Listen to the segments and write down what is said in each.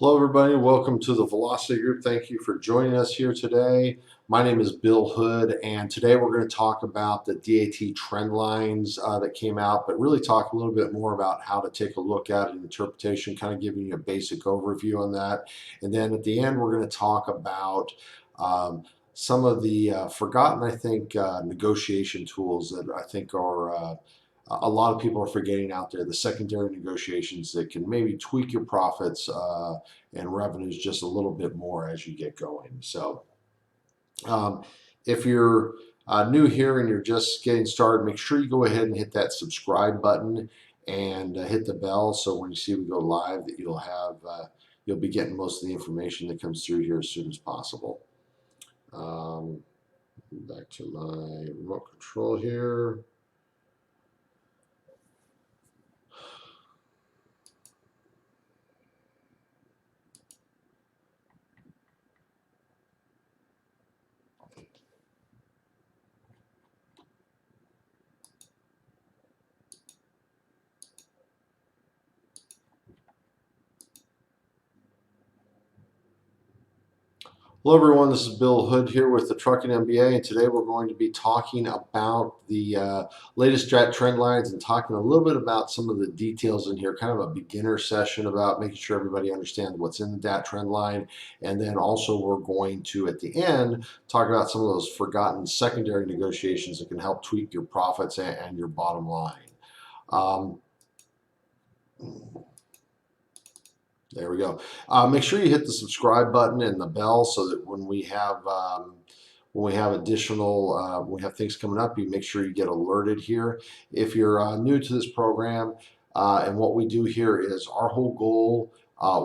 Hello, everybody. Welcome to the VLocity Group. Thank you for joining us here today. My name is Bill Hood, and today we're going to talk about the DAT Trendlines that came out, but really talk a little bit more about how to take a look at an interpretation, kind of giving you a basic overview on that. And then at the end, we're going to talk about some of the forgotten, I think, negotiation tools that I think are a lot of people are forgetting out there, the secondary negotiations that can maybe tweak your profits and revenues just a little bit more as you get going. So um, if you're new here and you're just getting started, make sure you go ahead and hit that subscribe button and hit the bell so when you see we go live that you'll be getting most of the information that comes through here as soon as possible. Back to my remote control here. Hello, everyone. This is Bill Hood here with the TruckingMBA, and today we're going to be talking about the latest DAT trend lines and talking a little bit about some of the details in here, kind of a beginner session about making sure everybody understands what's in the DAT trend line. And then also we're going to, at the end, talk about some of those forgotten secondary negotiations that can help tweak your profits and your bottom line. There we go. Make sure you hit the subscribe button and the bell so that when we have additional when we have things coming up, you make sure you get alerted here. If you're new to this program, and what we do here is our whole goal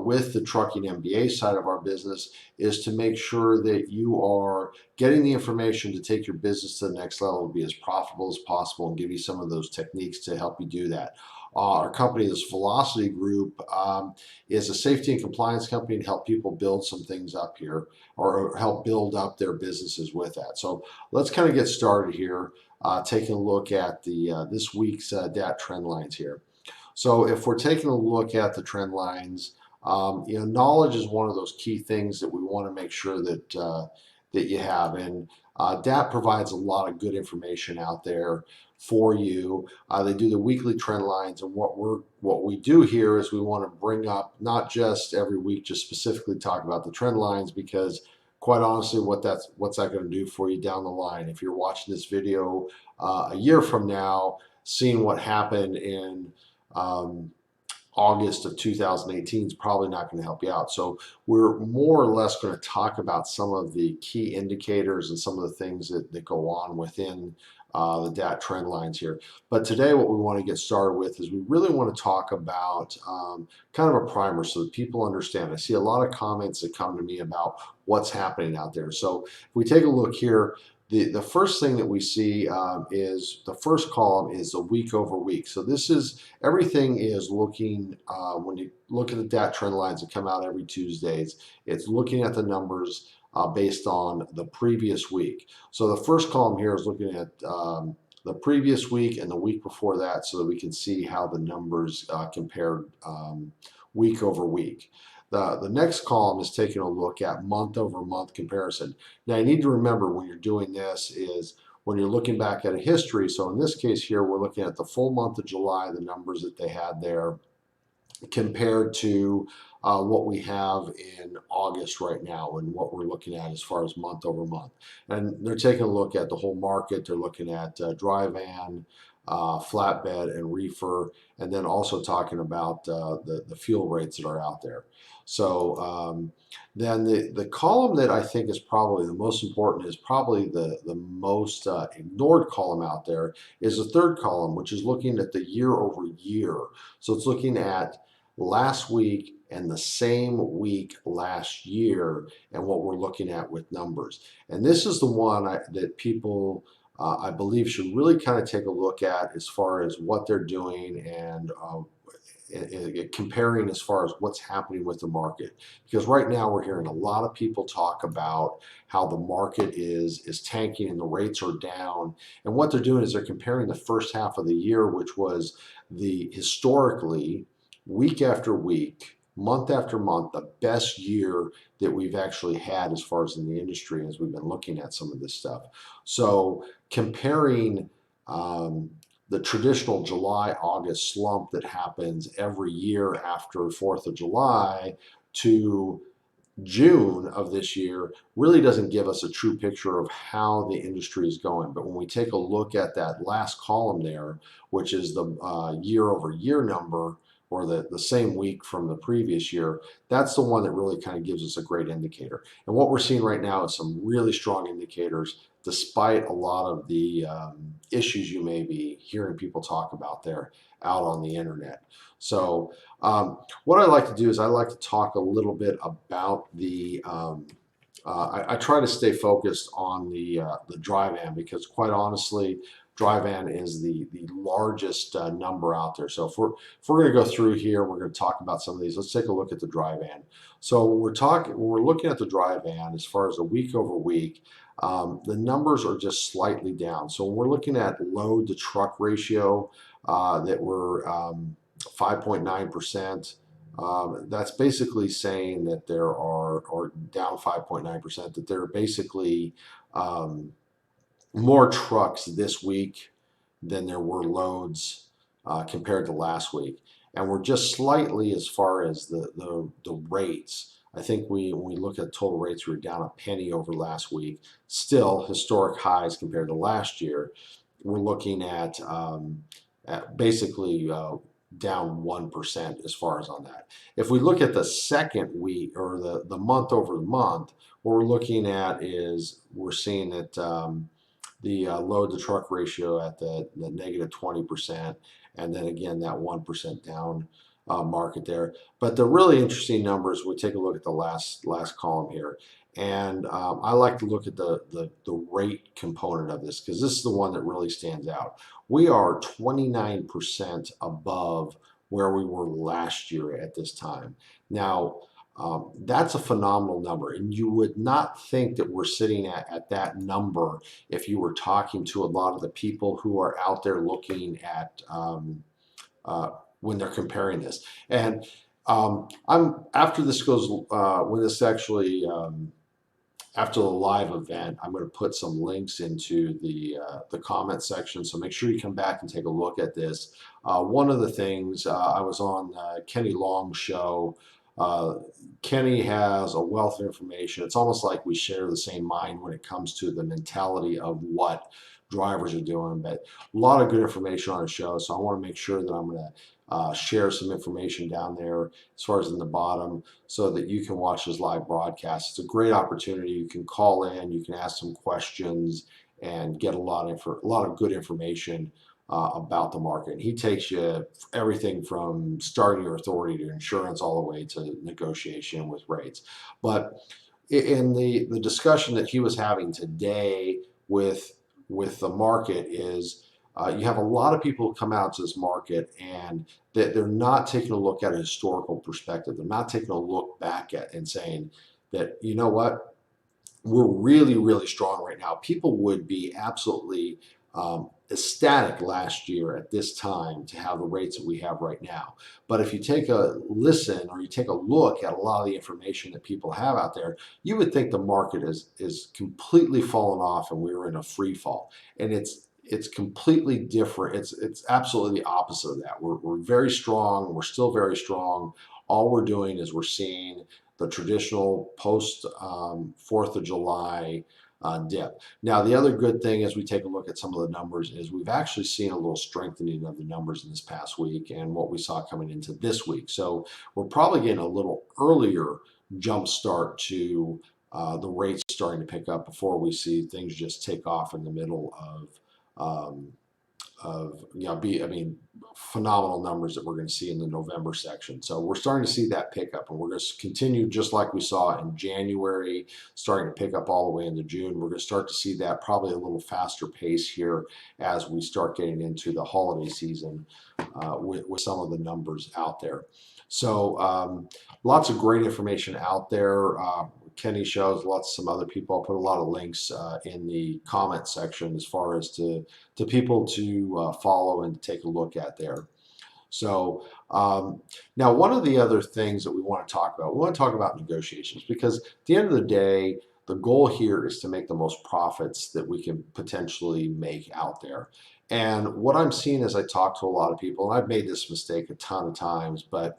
with the Trucking MBA side of our business is to make sure that you are getting the information to take your business to the next level, be as profitable as possible, and give you some of those techniques to help you do that. Our company, this VLocity Group, is a safety and compliance company to help people build some things up here or help build up their businesses with that. So let's kind of get started here, taking a look at the this week's DAT trend lines here. So if we're taking a look at the trend lines, knowledge is one of those key things that we want to make sure that that you have. And DAT provides a lot of good information out there for you. They do the weekly trend lines, and what we do here is we want to bring up not just every week, just specifically talk about the trend lines, because quite honestly, what's that going to do for you down the line? If you're watching this video a year from now, seeing what happened in August of 2018 is probably not going to help you out. So we're more or less going to talk about some of the key indicators and some of the things that go on within the DAT trend lines here. But today what we want to get started with is we really want to talk about kind of a primer so that people understand. I see a lot of comments that come to me about what's happening out there. So if we take a look here, the first thing that we see is the first column is a week over week. So this is everything is looking, when you look at the DAT trend lines that come out every Tuesdays, it's looking at the numbers based on the previous week. So the first column here is looking at the previous week and the week before that so that we can see how the numbers compared week over week. The next column is taking a look at month over month comparison. Now you need to remember when you're doing this is when you're looking back at a history. So in this case here, we're looking at the full month of July, the numbers that they had there compared to what we have in August right now and what we're looking at as far as month over month. And they're taking a look at the whole market. They're looking at dry van, flatbed, and reefer, and then also talking about the fuel rates that are out there. So then the column that I think is probably the most important is probably the most ignored column out there is the third column, which is looking at the year over year. So it's looking at last week and the same week last year and what we're looking at with numbers. And this is the one that people I believe should really kind of take a look at as far as what they're doing and comparing as far as what's happening with the market. Because right now we're hearing a lot of people talk about how the market is tanking and the rates are down. And what they're doing is they're comparing the first half of the year, which was the historically week after week, month after month, the best year that we've actually had as far as in the industry as we've been looking at some of this stuff. So comparing the traditional July, August slump that happens every year after 4th of July to June of this year really doesn't give us a true picture of how the industry is going. But when we take a look at that last column there, which is the year over year number, or the same week from the previous year, that's the one that really kind of gives us a great indicator. And what we're seeing right now is some really strong indicators, despite a lot of the issues you may be hearing people talk about there out on the internet. So what I like to do is I like to talk a little bit about the I try to stay focused on the dry van, because quite honestly, dry van is the largest number out there. So if we're going to go through here, we're going to talk about some of these. Let's take a look at the dry van. So when we're looking at the dry van as far as a week over week, the numbers are just slightly down. So when we're looking at load to truck ratio, that we're 5.9%. That's basically saying that there are, or down 5.9%, that there are basically more trucks this week than there were loads compared to last week. And we're just slightly, as far as the rates, I think when we look at total rates, we were down a penny over last week. Still historic highs compared to last year. We're looking at basically down 1% as far as on that. If we look at the second week, or the month over the month, what we're looking at is we're seeing that the load to truck ratio at the negative 20%, and then again that 1% down market there. But the really interesting numbers, we take a look at the last column here. And I like to look at the rate component of this, because this is the one that really stands out. We are 29% above where we were last year at this time. Now, that's a phenomenal number, and you would not think that we're sitting at that number if you were talking to a lot of the people who are out there looking at when they're comparing this. And after this goes, when this actually after the live event, I'm going to put some links into the comment section. So make sure you come back and take a look at this. One of the things, I was on Kenny Long's show. Kenny has a wealth of information. It's almost like we share the same mind when it comes to the mentality of what drivers are doing, but a lot of good information on the show. So I want to make sure that I'm going to share some information down there as far as in the bottom, so that you can watch this live broadcast. It's a great opportunity. You can call in, you can ask some questions, and get a lot of good information about the market. And he takes you everything from starting your authority to insurance, all the way to negotiation with rates. But in the discussion that he was having today with the market is, you have a lot of people who come out to this market, and that they're not taking a look at a historical perspective. They're not taking a look back at and saying that, you know what, we're really, really strong right now. People would be absolutely ecstatic last year at this time to have the rates that we have right now. But if you take a listen, or you take a look at a lot of the information that people have out there, you would think the market is completely fallen off and we're in a free fall. And it's completely different. It's absolutely the opposite of that. We're very strong. We're still very strong. All we're doing is we're seeing the traditional post 4th of July dip. Now, the other good thing as we take a look at some of the numbers is we've actually seen a little strengthening of the numbers in this past week and what we saw coming into this week. So we're probably getting a little earlier jump start to the rates starting to pick up before we see things just take off in the middle of phenomenal numbers that we're going to see in the November section. So we're starting to see that pick up, and we're going to continue just like we saw in January, starting to pick up all the way into June. We're going to start to see that probably a little faster pace here as we start getting into the holiday season with some of the numbers out there. So lots of great information out there. Kenny shows, lots of some other people. I'll put a lot of links in the comment section as far as to people to follow and take a look at there. So now one of the other things that we want to talk about, we want to talk about negotiations, because at the end of the day, the goal here is to make the most profits that we can potentially make out there. And what I'm seeing as I talk to a lot of people, and I've made this mistake a ton of times, but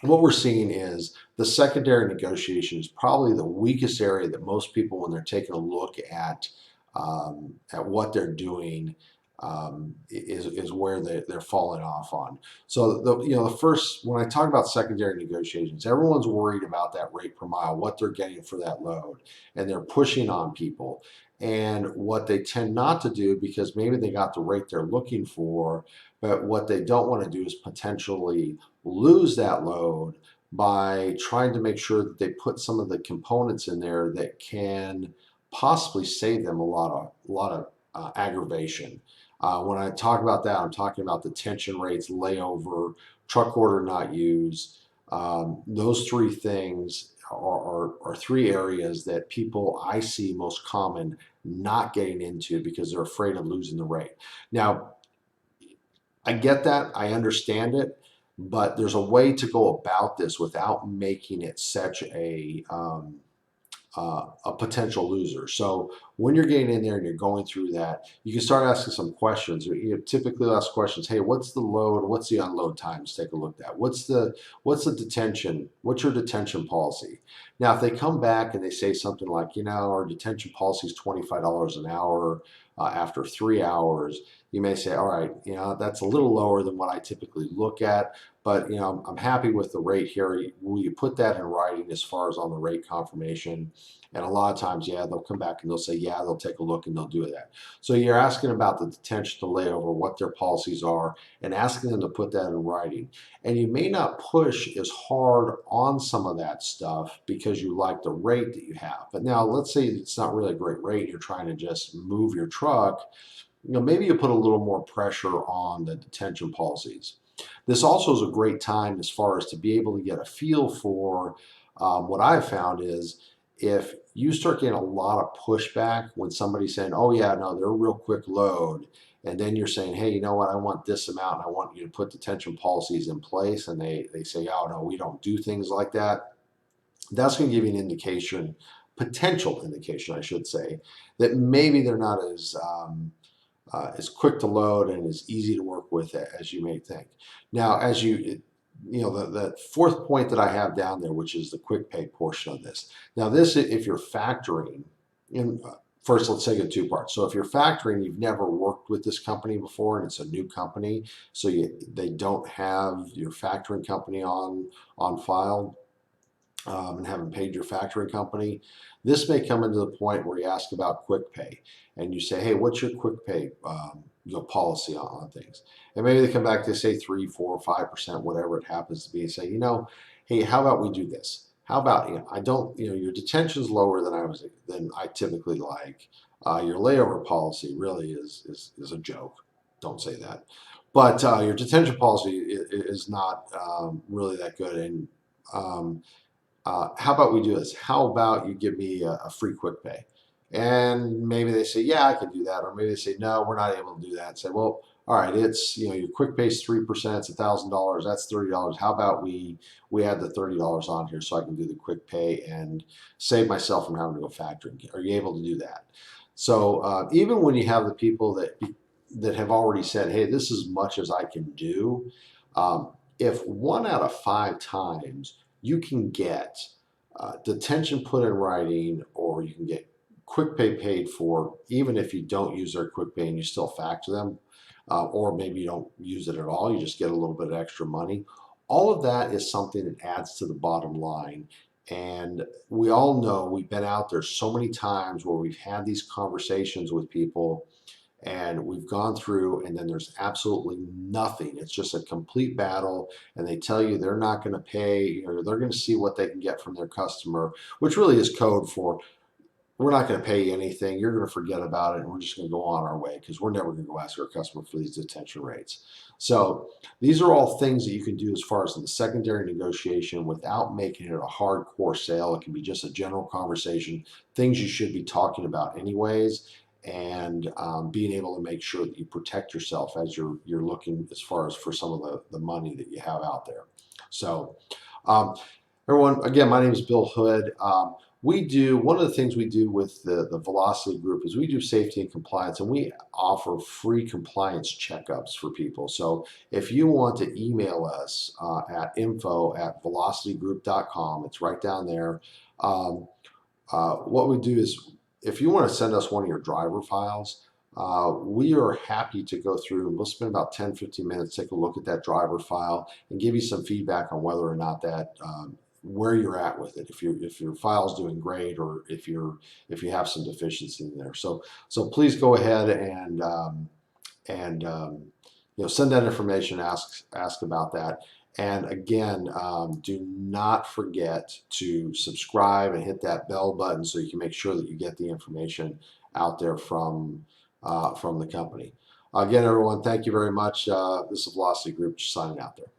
what we're seeing is the secondary negotiation is probably the weakest area that most people, when they're taking a look at what they're doing, is where they're falling off on. So the first, when I talk about secondary negotiations, everyone's worried about that rate per mile, what they're getting for that load, and they're pushing on people. And what they tend not to do, because maybe they got the rate they're looking for, but what they don't want to do is potentially lose that load by trying to make sure that they put some of the components in there that can possibly save them a lot of aggravation. When I talk about that, I'm talking about detention rates, layover, truck order not used. Those three things are three areas that people I see most common not getting into because they're afraid of losing the rate. Now, I get that, I understand it, but there's a way to go about this without making it such a potential loser. So when you're getting in there and you're going through that, you can start asking some questions. You typically ask questions. Hey, what's the load? What's the unload times? Take a look at. What's the detention? What's your detention policy? Now, if they come back and they say something like, our detention policy is $25 an hour after 3 hours, you may say, all right, that's a little lower than what I typically look at, but I'm happy with the rate here. Will you put that in writing as far as on the rate confirmation? And a lot of times, yeah, they'll come back and they'll say, yeah, they'll take a look and they'll do that. So you're asking about the detention, the layover, what their policies are, and asking them to put that in writing. And you may not push as hard on some of that stuff because you like the rate that you have. But now let's say it's not really a great rate. You're trying to just move your truck. Maybe you put a little more pressure on the detention policies. This also is a great time as far as to be able to get a feel for what I've found is if you start getting a lot of pushback when somebody's saying, oh yeah, no, they're a real quick load. And then you're saying, hey, you know what, I want this amount and I want you to put detention policies in place. And they say, oh no, we don't do things like that. That's going to give you an indication, potential indication, I should say, that maybe they're not as quick to load and as easy to work with as you may think. Now, the fourth point that I have down there, which is the quick pay portion of this. Now, this, if you're factoring, in first, let's take it in two parts. So if you're factoring, you've never worked with this company before and it's a new company, so they don't have your factoring company on file. And haven't paid your factoring company, this may come into the point where you ask about quick pay and you say, hey, what's your quick pay policy on things? And maybe they come back, they say 3, 4, 5%, whatever it happens to be, and say, hey, how about we do this? How about, I don't, your detention's lower than I typically like. Your layover policy really is a joke. Don't say that. But your detention policy is not really that good. And how about we do this? How about you give me a free quick pay? And maybe they say, yeah, I can do that. Or maybe they say, no, we're not able to do that. Say, well, all right, it's, your quick pay is 3%, it's $1,000, that's $30. How about we add the $30 on here so I can do the quick pay and save myself from having to go factoring? Are you able to do that? So even when you have the people that have already said, hey, this is as much as I can do, if 1 out of 5 times you can get detention put in writing, or you can get quick pay paid for, even if you don't use their quick pay and you still factor them, or maybe you don't use it at all, you just get a little bit of extra money. All of that is something that adds to the bottom line. And we all know, we've been out there so many times where we've had these conversations with people and we've gone through, and then there's absolutely nothing. It's just a complete battle, and they tell you they're not going to pay, or they're going to see what they can get from their customer, which really is code for, we're not going to pay you anything, you're going to forget about it, and we're just going to go on our way because we're never going to go ask our customer for these detention rates. So these are all things that you can do as far as in the secondary negotiation without making it a hardcore sale. It can be just a general conversation, things you should be talking about anyways. and being able to make sure that you protect yourself as you're looking as far as for some of the money that you have out there. So everyone, again, my name is Bill Hood. We do, one of the things we do with the VLocity Group is we do safety and compliance, and we offer free compliance checkups for people. So if you want to email us at info@velocitygroup.com, it's right down there. What we do is, if you want to send us one of your driver files, we are happy to go through, and we'll spend about 10-15 minutes, take a look at that driver file and give you some feedback on whether or not that where you're at with it, if your file's doing great, or if you have some deficiency in there. So please go ahead and send that information, ask about that. And again, do not forget to subscribe and hit that bell button so you can make sure that you get the information out there from the company. Again, everyone, thank you very much. This is VLocity Group signing out there.